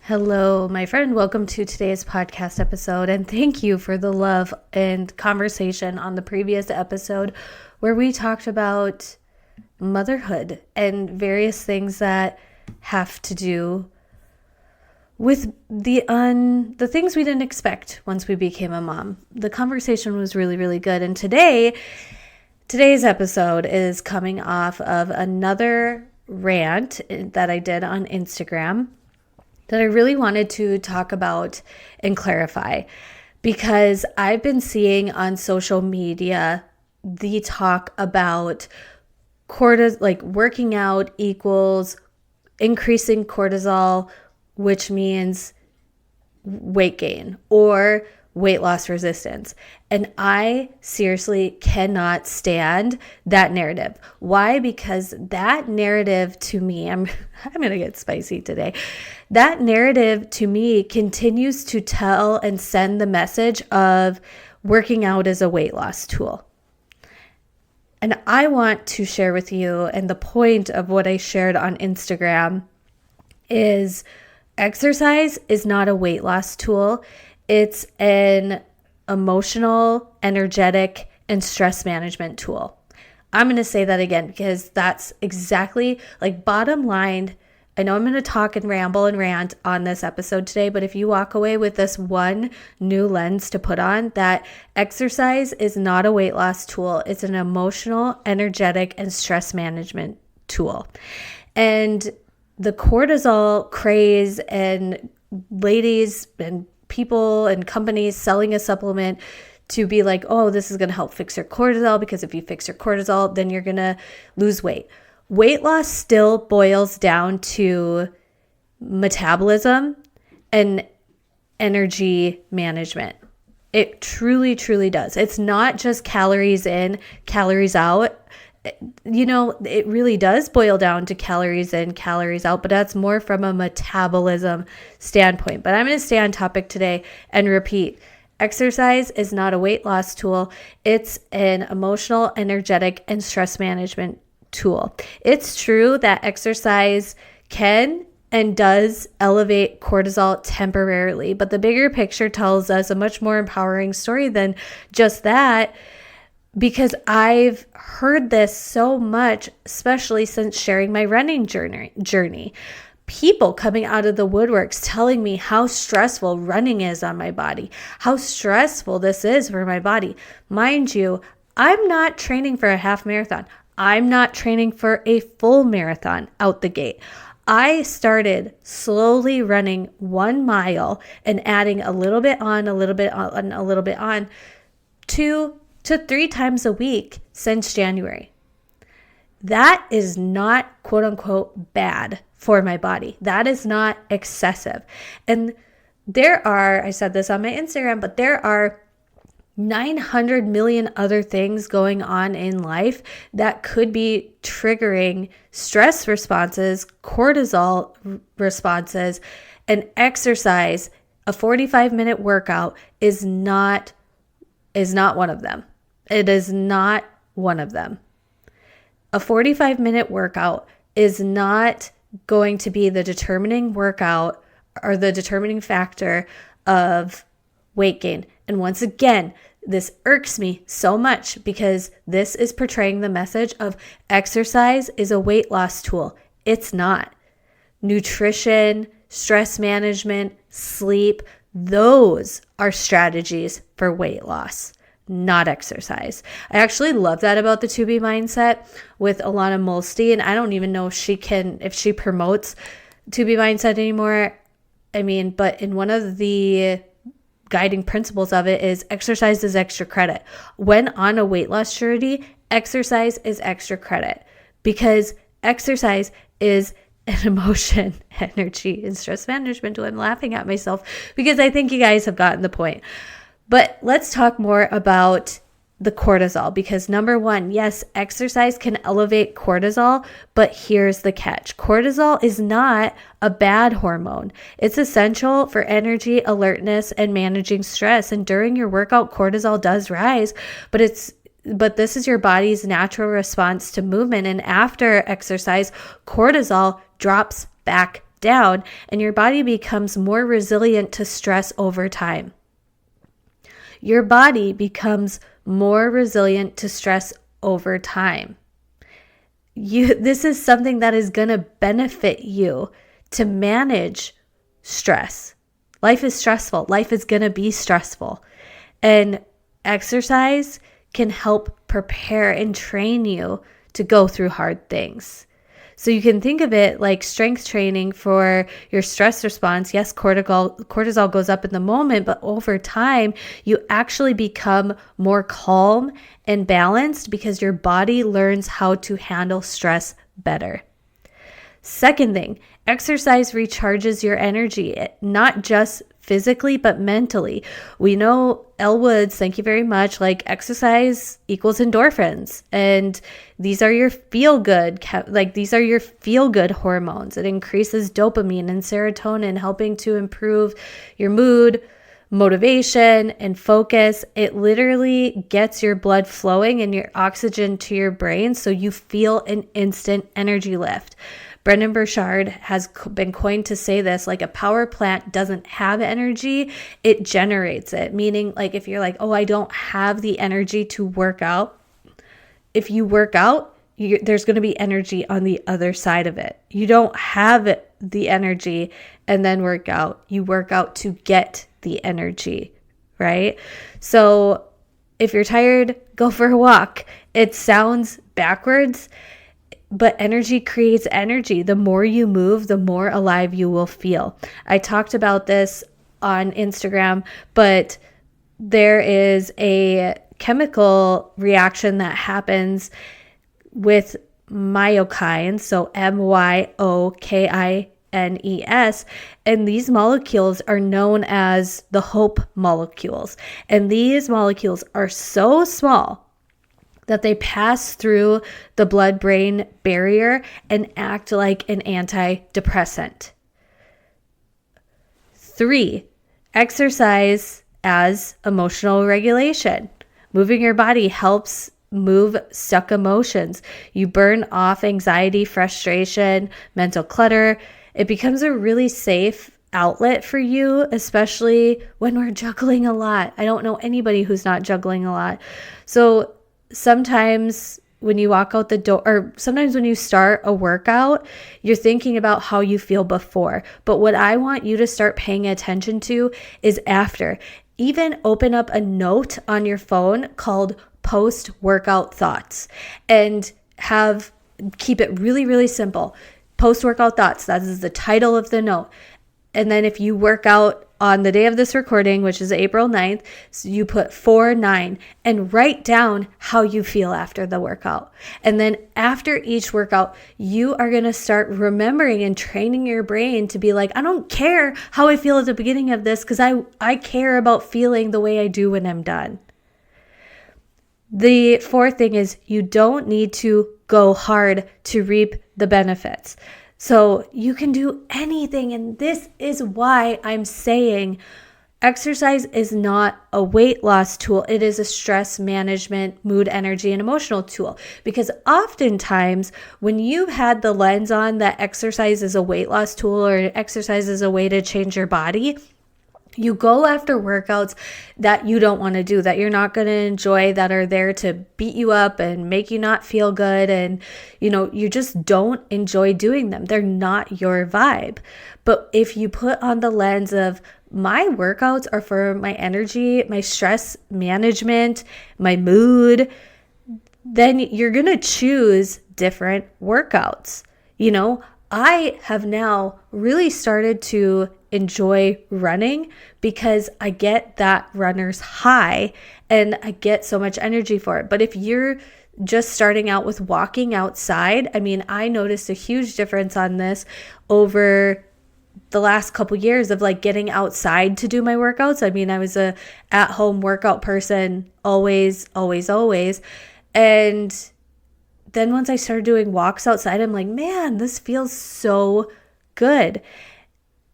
Hello, my friend. Welcome to today's podcast episode. And thank you for the love and conversation on the previous episode where we talked about motherhood and various things that have to do with the things we didn't expect once we became a mom. The conversation was really, really good. And today's episode is coming off of another rant that I did on Instagram that I really wanted to talk about and clarify, because I've been seeing on social media the talk about working out equals increasing cortisol, which means weight gain or weight loss resistance. And I seriously cannot stand that narrative. Why? Because that narrative to me, I'm going to get spicy today. That narrative to me continues to tell and send the message of working out as a weight loss tool. And I want to share with you, and the point of what I shared on Instagram is exercise is not a weight loss tool. It's an emotional, energetic, and stress management tool. I'm going to say that again because that's exactly bottom line. I know I'm going to talk and ramble and rant on this episode today, but if you walk away with this one new lens to put on, that exercise is not a weight loss tool. It's an emotional, energetic, and stress management tool. And the cortisol craze and ladies and people and companies selling a supplement to be like, oh, this is going to help fix your cortisol, because if you fix your cortisol, then you're going to lose weight. Weight loss still boils down to metabolism and energy management. It truly, truly does. It's not just calories in, calories out. It really does boil down to calories in, calories out, but that's more from a metabolism standpoint. But I'm going to stay on topic today and repeat. Exercise is not a weight loss tool. It's an emotional, energetic, and stress management tool. It's true that exercise can and does elevate cortisol temporarily, but the bigger picture tells us a much more empowering story than just that. Because I've heard this so much, especially since sharing my running journey. People coming out of the woodworks telling me how stressful running is on my body, how stressful this is for my body. Mind you, I'm not training for a half marathon. I'm not training for a full marathon out the gate. I started slowly running 1 mile and adding a little bit on, a little bit on, a little bit on, 2 to 3 times a week since January. That is not quote unquote bad for my body. That is not excessive. And I said this on my Instagram, but there are 900 million other things going on in life that could be triggering stress responses, cortisol responses, and exercise. A 45-minute workout is not one of them. It is not one of them. A 45-minute workout is not going to be the determining workout or the determining factor of weight gain. And once again, this irks me so much because this is portraying the message of exercise is a weight loss tool. It's not. Nutrition, stress management, sleep, those are strategies for weight loss, not exercise. I actually love that about the To Be mindset with Alana Molsty, and I don't even know if she promotes To Be mindset anymore. But in one of the guiding principles of it is exercise is extra credit. When on a weight loss journey, exercise is extra credit because exercise is an emotion, energy, and stress management tool. I'm laughing at myself because I think you guys have gotten the point. But let's talk more about the cortisol, because number one, yes, exercise can elevate cortisol, but here's the catch. Cortisol is not a bad hormone. It's essential for energy, alertness, and managing stress. And during your workout, cortisol does rise, but this is your body's natural response to movement. And after exercise, cortisol drops back down, and your body becomes more resilient to stress over time. Your body becomes more resilient to stress over time. This is something that is going to benefit you to manage stress. Life is stressful. Life is going to be stressful. And exercise can help prepare and train you to go through hard things. So you can think of it like strength training for your stress response. Yes, cortisol goes up in the moment, but over time, you actually become more calm and balanced because your body learns how to handle stress better. Second thing, exercise recharges your energy, not just physically, but mentally. We know, Elle Woods, thank you very much, like exercise equals endorphins. And these are your feel-good hormones. It increases dopamine and serotonin, helping to improve your mood, motivation, and focus. It literally gets your blood flowing and your oxygen to your brain so you feel an instant energy lift. Brendan Burchard has been coined to say this, like a power plant doesn't have energy, it generates it. Meaning, like if you're like, oh, I don't have the energy to work out. If you work out, there's going to be energy on the other side of it. You don't have the energy and then work out. You work out to get the energy, right? So if you're tired, go for a walk. It sounds backwards, but energy creates energy. The more you move, the more alive you will feel. I talked about this on Instagram, but there is a chemical reaction that happens with myokines, so myokines, and these molecules are known as the hope molecules. And these molecules are so small that they pass through the blood-brain barrier and act like an antidepressant. 3, exercise as emotional regulation. Moving your body helps move stuck emotions. You burn off anxiety, frustration, mental clutter. It becomes a really safe outlet for you, especially when we're juggling a lot. I don't know anybody who's not juggling a lot. So sometimes when you walk out the door, or sometimes when you start a workout, you're thinking about how you feel before. But what I want you to start paying attention to is after. Even open up a note on your phone called post-workout thoughts and keep it really, really simple. Post-workout thoughts, that is the title of the note. And then if you work out on the day of this recording, which is April 9th, so you put 4-9 and write down how you feel after the workout. And then after each workout, you are going to start remembering and training your brain to be like, I don't care how I feel at the beginning of this because I care about feeling the way I do when I'm done. The fourth thing is you don't need to go hard to reap the benefits. So you can do anything. And this is why I'm saying exercise is not a weight loss tool. It is a stress management, mood, energy, and emotional tool. Because oftentimes when you've had the lens on that exercise is a weight loss tool or exercise is a way to change your body, you go after workouts that you don't want to do, that you're not going to enjoy, that are there to beat you up and make you not feel good. And, you just don't enjoy doing them. They're not your vibe. But if you put on the lens of my workouts are for my energy, my stress management, my mood, then you're going to choose different workouts. I have now really started to enjoy running because I get that runner's high and I get so much energy for it. But if you're just starting out with walking outside, I noticed a huge difference on this over the last couple years of like getting outside to do my workouts. I was a at-home workout person always. And then once I started doing walks outside, I'm like, man, this feels so good.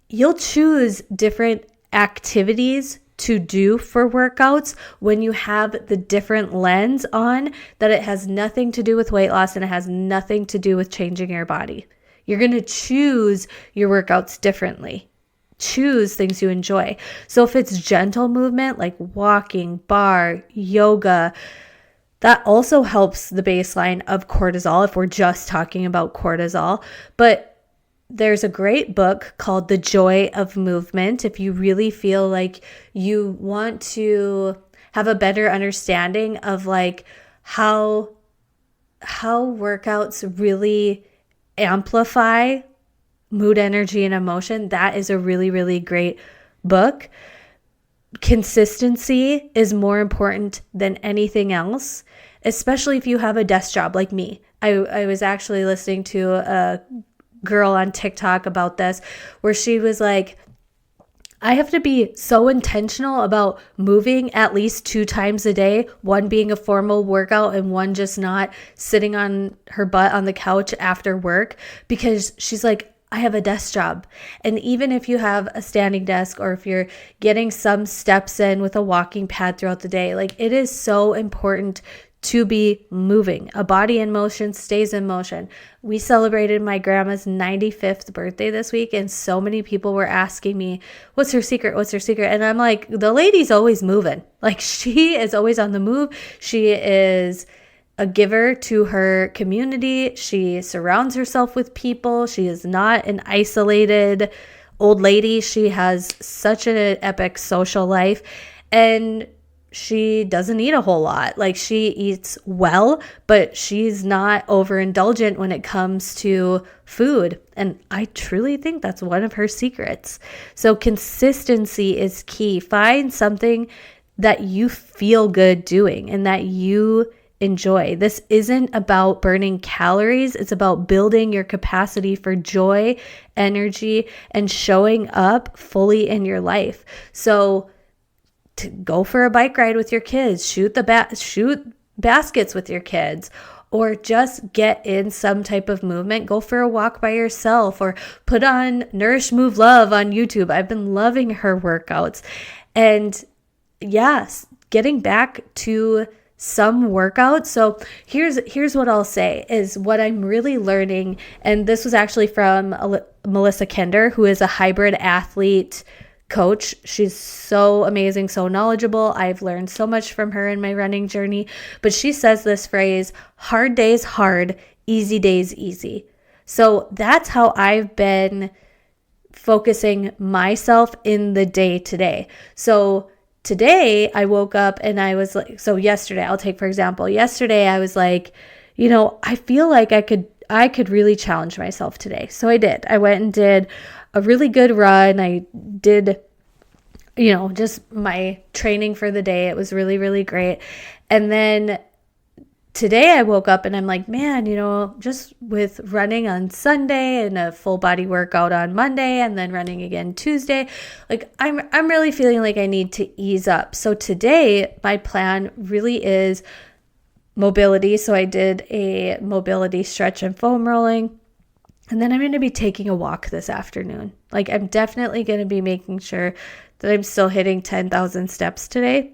You'll choose different activities to do for workouts when you have the different lens on that it has nothing to do with weight loss and it has nothing to do with changing your body. You're going to choose your workouts differently. Choose things you enjoy. So if it's gentle movement like walking, bar, yoga, that also helps the baseline of cortisol if we're just talking about cortisol. But there's a great book called The Joy of Movement. If you really feel like you want to have a better understanding of like how workouts really amplify mood, energy, and emotion, that is a really, really great book. Consistency is more important than anything else, especially if you have a desk job like me. I was actually listening to a girl on TikTok about this, where she was like, I have to be so intentional about moving at least 2 times a day, one being a formal workout and one just not sitting on her butt on the couch after work, because she's like, I have a desk job. And even if you have a standing desk or if you're getting some steps in with a walking pad throughout the day, like it is so important to be moving. A body in motion stays in motion. We celebrated my grandma's 95th birthday this week, and so many people were asking me, what's her secret? What's her secret? And I'm like, the lady's always moving. Like she is always on the move. She is a giver to her community. She surrounds herself with people. She is not an isolated old lady. She has such an epic social life, and she doesn't eat a whole lot. Like she eats well, but she's not overindulgent when it comes to food. And I truly think that's one of her secrets. So consistency is key. Find something that you feel good doing and that you enjoy. This isn't about burning calories. It's about building your capacity for joy, energy, and showing up fully in your life. So to go for a bike ride with your kids, shoot baskets with your kids, or just get in some type of movement. Go for a walk by yourself, or put on Nourish Move Love on YouTube. I've been loving her workouts. And yes, getting back to some workouts. So here's what I'll say is what I'm really learning. And this was actually from Melissa Kinder, who is a hybrid athlete coach. She's so amazing, so knowledgeable. I've learned so much from her in my running journey. But she says this phrase, hard days hard, easy days easy. So that's how I've been focusing myself in the day today. So today I woke up and I was like, so yesterday, I'll take for example, yesterday I was like, I feel like I could really challenge myself today. So I did. I went and did a really good run. I did, just my training for the day. It was really, really great. And then today I woke up and I'm like, man, just with running on Sunday and a full body workout on Monday and then running again Tuesday, like I'm really feeling like I need to ease up. So today my plan really is mobility. So I did a mobility stretch and foam rolling. And then I'm going to be taking a walk this afternoon. Like I'm definitely going to be making sure that I'm still hitting 10,000 steps today.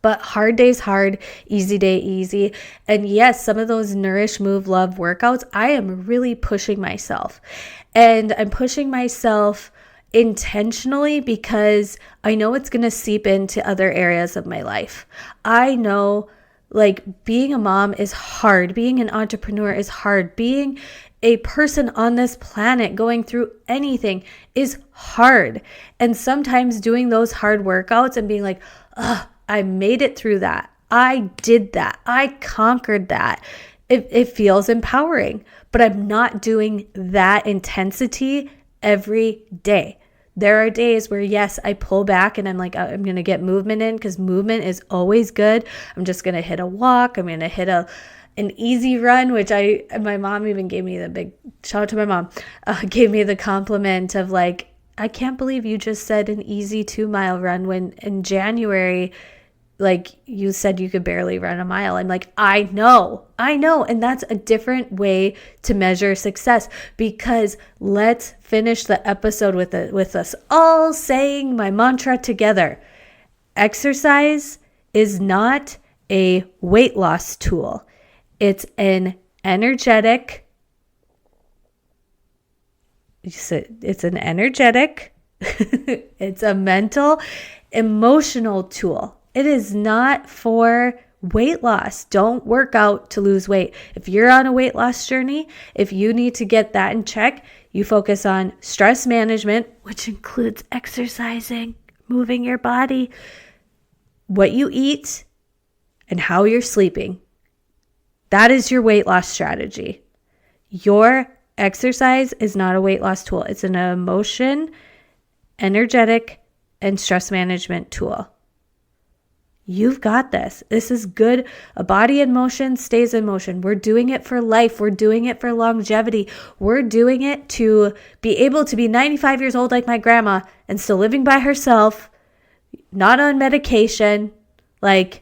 But hard days hard, easy day easy. And yes, some of those Nourish, Move, Love workouts, I am really pushing myself. And I'm pushing myself intentionally because I know it's going to seep into other areas of my life. I know like being a mom is hard. Being an entrepreneur is hard. Being a person on this planet going through anything is hard. And sometimes doing those hard workouts and being like, I made it through that. I did that. I conquered that. It feels empowering, but I'm not doing that intensity every day. There are days where, yes, I pull back and I'm like, I'm going to get movement in because movement is always good. I'm just going to hit a walk. I'm going to hit an easy run, which my mom even gave me the big shout out to my mom, gave me the compliment of like, I can't believe you just said an easy 2-mile run when in January, like you said you could barely run a mile. I'm like, I know. And that's a different way to measure success, because let's finish the episode with us all saying my mantra together. Exercise is not a weight loss tool. It's an energetic It's an energetic, it's a mental, emotional tool. It is not for weight loss. Don't work out to lose weight. If you're on a weight loss journey, if you need to get that in check, you focus on stress management, which includes exercising, moving your body, what you eat, and how you're sleeping. That is your weight loss strategy. Your exercise is not a weight loss tool. It's an emotion, energetic, and stress management tool. You've got this. This is good. A body in motion stays in motion. We're doing it for life. We're doing it for longevity. We're doing it to be able to be 95 years old like my grandma and still living by herself, not on medication, and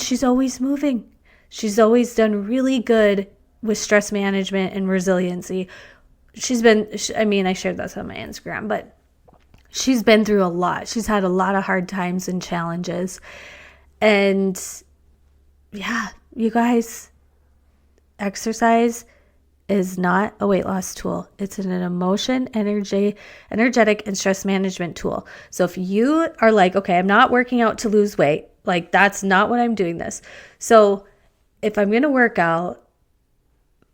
she's always moving. She's always done really good with stress management and resiliency. I shared this on my Instagram, but she's been through a lot. She's had a lot of hard times and challenges. And yeah, you guys, exercise is not a weight loss tool. It's an emotion, energetic, and stress management tool. So if you are like, okay, I'm not working out to lose weight, that's not what I'm doing this. So if I'm going to work out,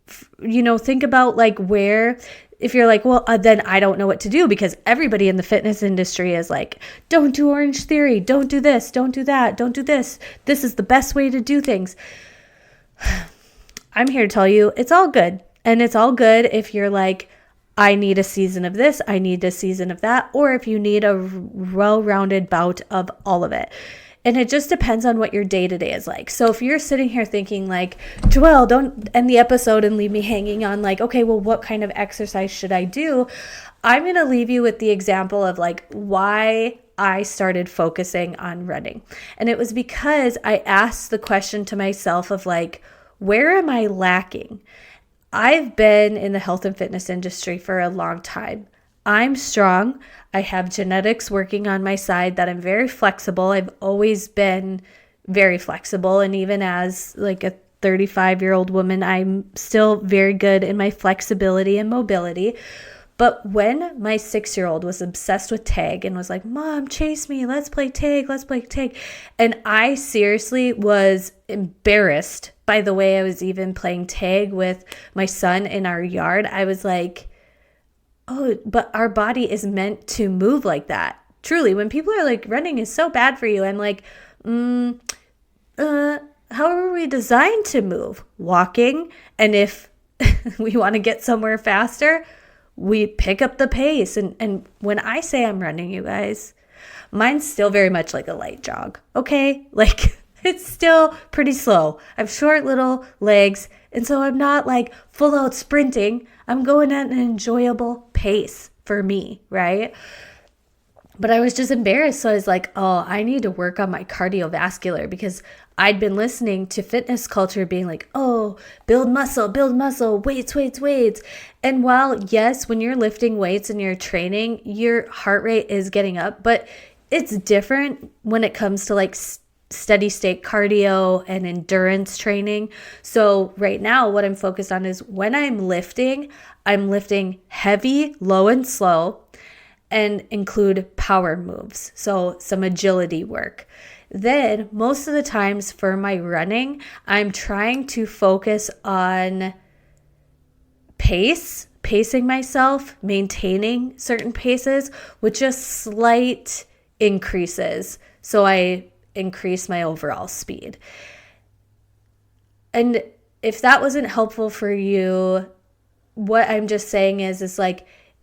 think about where, if you're like, well, then I don't know what to do, because everybody in the fitness industry is like, don't do Orange Theory, don't do this, don't do that, don't do this. This is the best way to do things. I'm here to tell you it's all good. And it's all good if you're like, I need a season of this, I need a season of that, or if you need a well-rounded bout of all of it. And it just depends on what your day-to-day is like. So if you're sitting here thinking Joelle, don't end the episode and leave me hanging on okay, well, what kind of exercise should I do? I'm going to leave you with the example of why I started focusing on running. And it was because I asked the question to myself of where am I lacking? I've been in the health and fitness industry for a long time. I'm strong. I have genetics working on my side that I'm very flexible. I've always been very flexible. And even as a 35-year-old woman, I'm still very good in my flexibility and mobility. But when my 6-year-old was obsessed with tag and was like, Mom, chase me, let's play tag. And I seriously was embarrassed by the way I was even playing tag with my son in our yard. I was like, oh, but our body is meant to move like that. Truly, when people are running is so bad for you, I'm like, how are we designed to move? Walking. And if we want to get somewhere faster, we pick up the pace. And when I say I'm running, you guys, mine's still very much like a light jog. Okay? It's still pretty slow. I have short little legs. And so I'm not full out sprinting. I'm going at an enjoyable pace for me, right? But I was just embarrassed. So I was like, oh, I need to work on my cardiovascular, because I'd been listening to fitness culture being like, oh, build muscle, weights. And while, yes, when you're lifting weights and you're training, your heart rate is getting up, but it's different when it comes to steady state cardio and endurance training. So right now what I'm focused on is when I'm lifting heavy, low and slow, and include power moves. So some agility work. Then most of the times for my running, I'm trying to focus on pacing myself, maintaining certain paces with just slight increases. So I increase my overall speed. And if that wasn't helpful for you, what I'm just saying is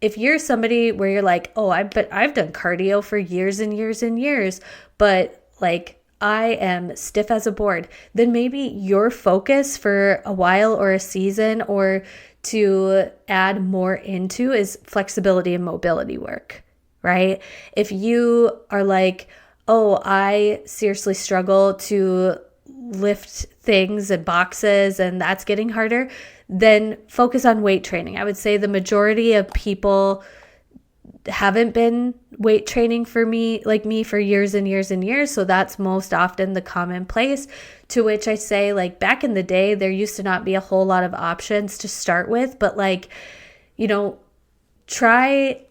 if you're somebody where you're like, oh, I've done cardio for years and years and years, but I am stiff as a board, then maybe your focus for a while or a season or to add more into is flexibility and mobility work, right? If you are oh, I seriously struggle to lift things and boxes and that's getting harder, then focus on weight training. I would say the majority of people haven't been weight training for me for years and years and years. So that's most often the commonplace, to which I say back in the day, there used to not be a whole lot of options to start with, but try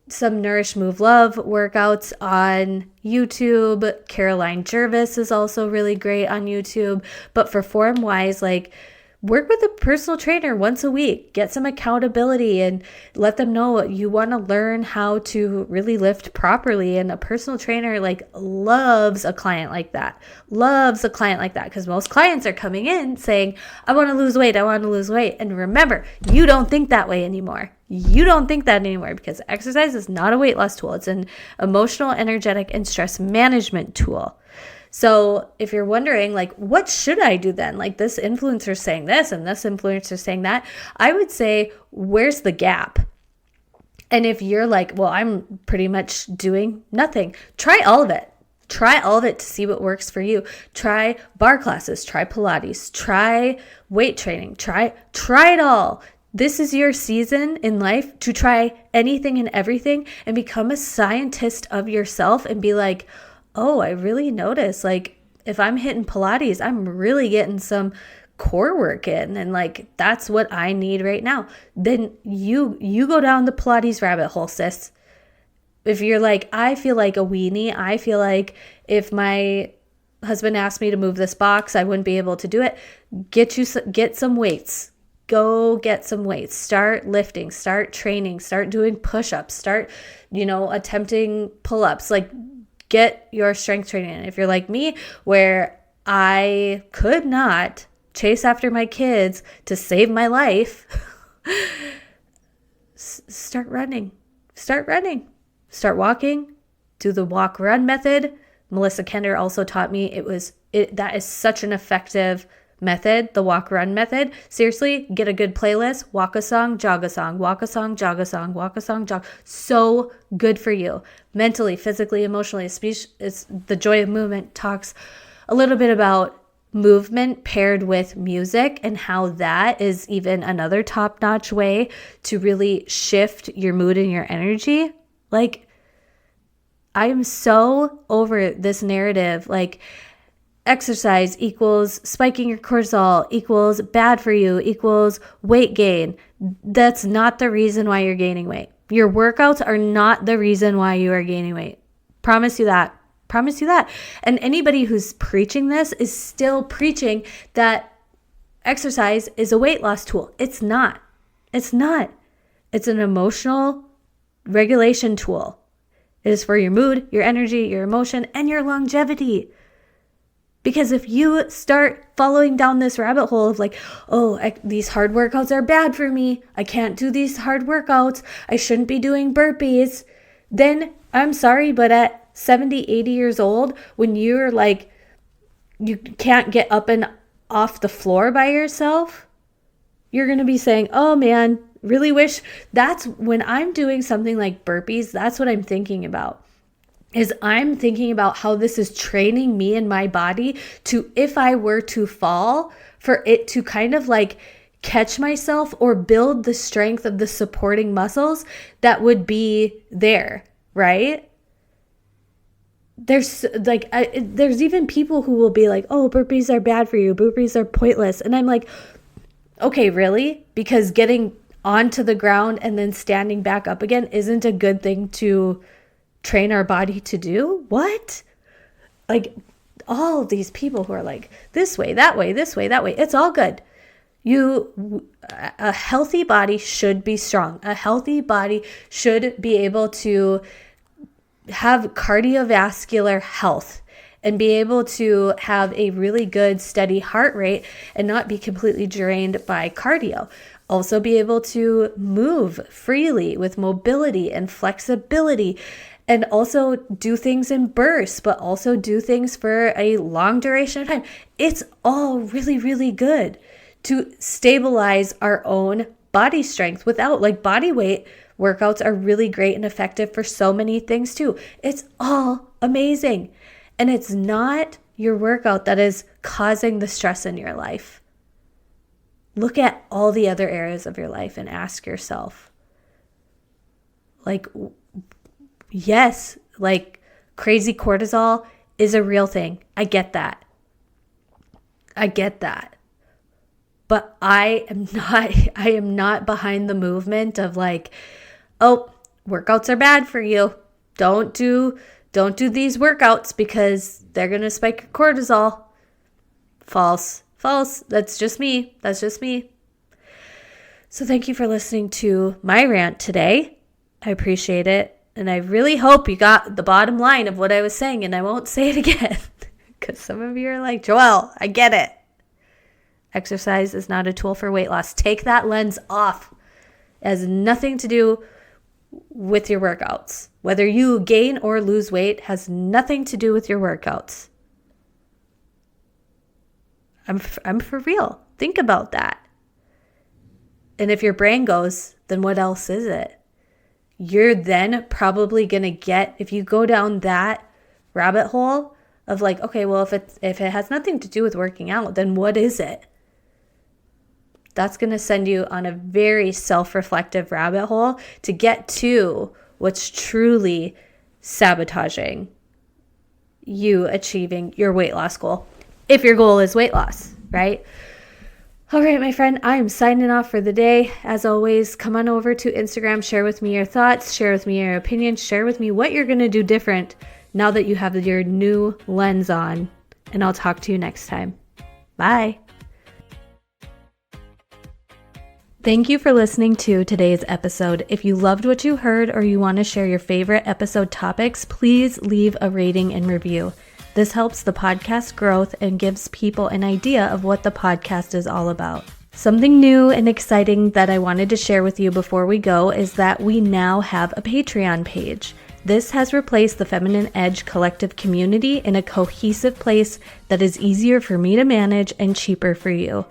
some Nourish, Move, Love workouts on YouTube. Caroline Jervis is also really great on YouTube. But for form wise, work with a personal trainer once a week, get some accountability, and let them know you want to learn how to really lift properly. And a personal trainer loves a client like that, because most clients are coming in saying, I want to lose weight. And remember, you don't think that way anymore. Because exercise is not a weight loss tool. It's an emotional, energetic, and stress management tool. So if you're wondering, what should I do then? This influencer saying this and this influencer saying that, I would say, where's the gap? And if you're well, I'm pretty much doing nothing, try all of it. Try all of it to see what works for you. Try bar classes, try Pilates, try weight training, try it all. This is your season in life to try anything and everything and become a scientist of yourself and be oh, I really notice, if I'm hitting Pilates, I'm really getting some core work in, and that's what I need right now. Then you go down the Pilates rabbit hole, sis. If you're I feel like a weenie, I feel like if my husband asked me to move this box, I wouldn't be able to do it. Get some weights. Go get some weights. Start lifting, start training, start doing push-ups, start, attempting pull-ups. Get your strength training. And if you're like me, where I could not chase after my kids to save my life, start running. Start walking. Do the walk-run method. Melissa Kender also taught me that is such an effective method, the walk-run method. Seriously, get a good playlist, walk a song, jog a song, walk a song, jog a song, walk a song, jog. So good for you. Mentally, physically, emotionally. It's the Joy of Movement talks a little bit about movement paired with music and how that is even another top-notch way to really shift your mood and your energy. I am so over this narrative, exercise equals spiking your cortisol, equals bad for you, equals weight gain. That's not the reason why you're gaining weight. Your workouts are not the reason why you are gaining weight. Promise you that. And anybody who's preaching this is still preaching that exercise is a weight loss tool. It's not. It's an emotional regulation tool. It is for your mood, your energy, your emotion, and your longevity. Because if you start following down this rabbit hole of these hard workouts are bad for me, I can't do these hard workouts, I shouldn't be doing burpees, then I'm sorry, but at 70, 80 years old, when you're you can't get up and off the floor by yourself, you're going to be saying, oh man, really wish. That's when I'm doing something like burpees, that's what I'm thinking about. Is I'm thinking about how this is training me and my body to, if I were to fall, for it to kind of catch myself or build the strength of the supporting muscles that would be there, right? There's there's even people who will be oh, burpees are bad for you, burpees are pointless. And I'm okay, really? Because getting onto the ground and then standing back up again isn't a good thing to train our body to do? What? All of these people who are this way, that way, this way, that way. It's all good. A healthy body should be strong. A healthy body should be able to have cardiovascular health and be able to have a really good steady heart rate and not be completely drained by cardio. Also be able to move freely with mobility and flexibility, and also do things in bursts, but also do things for a long duration of time. It's all really, really good to stabilize our own body strength without body weight. Workouts are really great and effective for so many things too. It's all amazing. And it's not your workout that is causing the stress in your life. Look at all the other areas of your life and ask yourself, yes, crazy cortisol is a real thing. I get that. But I am not behind the movement of like, oh, workouts are bad for you. Don't do these workouts because they're going to spike your cortisol. False. That's just me. So thank you for listening to my rant today. I appreciate it. And I really hope you got the bottom line of what I was saying, and I won't say it again because some of you are like, Joelle, I get it. Exercise is not a tool for weight loss. Take that lens off. It has nothing to do with your workouts. Whether you gain or lose weight has nothing to do with your workouts. I'm for real. Think about that. And if your brain goes, then what else is it? You're then probably going to get, if you go down that rabbit hole of like, okay, well, if it has nothing to do with working out, then what is it? That's going to send you on a very self-reflective rabbit hole to get to what's truly sabotaging you achieving your weight loss goal. If your goal is weight loss, right? All right, my friend, I am signing off for the day. As always, come on over to Instagram, share with me your thoughts, share with me your opinions, share with me what you're going to do different now that you have your new lens on. And I'll talk to you next time. Bye. Thank you for listening to today's episode. If you loved what you heard or you want to share your favorite episode topics, please leave a rating and review. This helps the podcast growth and gives people an idea of what the podcast is all about. Something new and exciting that I wanted to share with you before we go is that we now have a Patreon page. This has replaced the Feminine Edge collective community in a cohesive place that is easier for me to manage and cheaper for you.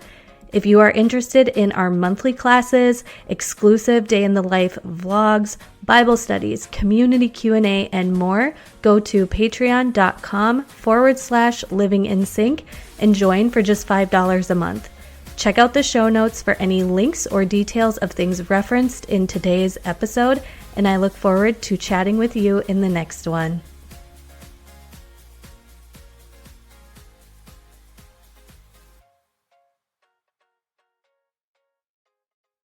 If you are interested in our monthly classes, exclusive day in the life vlogs, Bible studies, community Q&A, and more, go to patreon.com/livingInSync and join for just $5 a month. Check out the show notes for any links or details of things referenced in today's episode, and I look forward to chatting with you in the next one.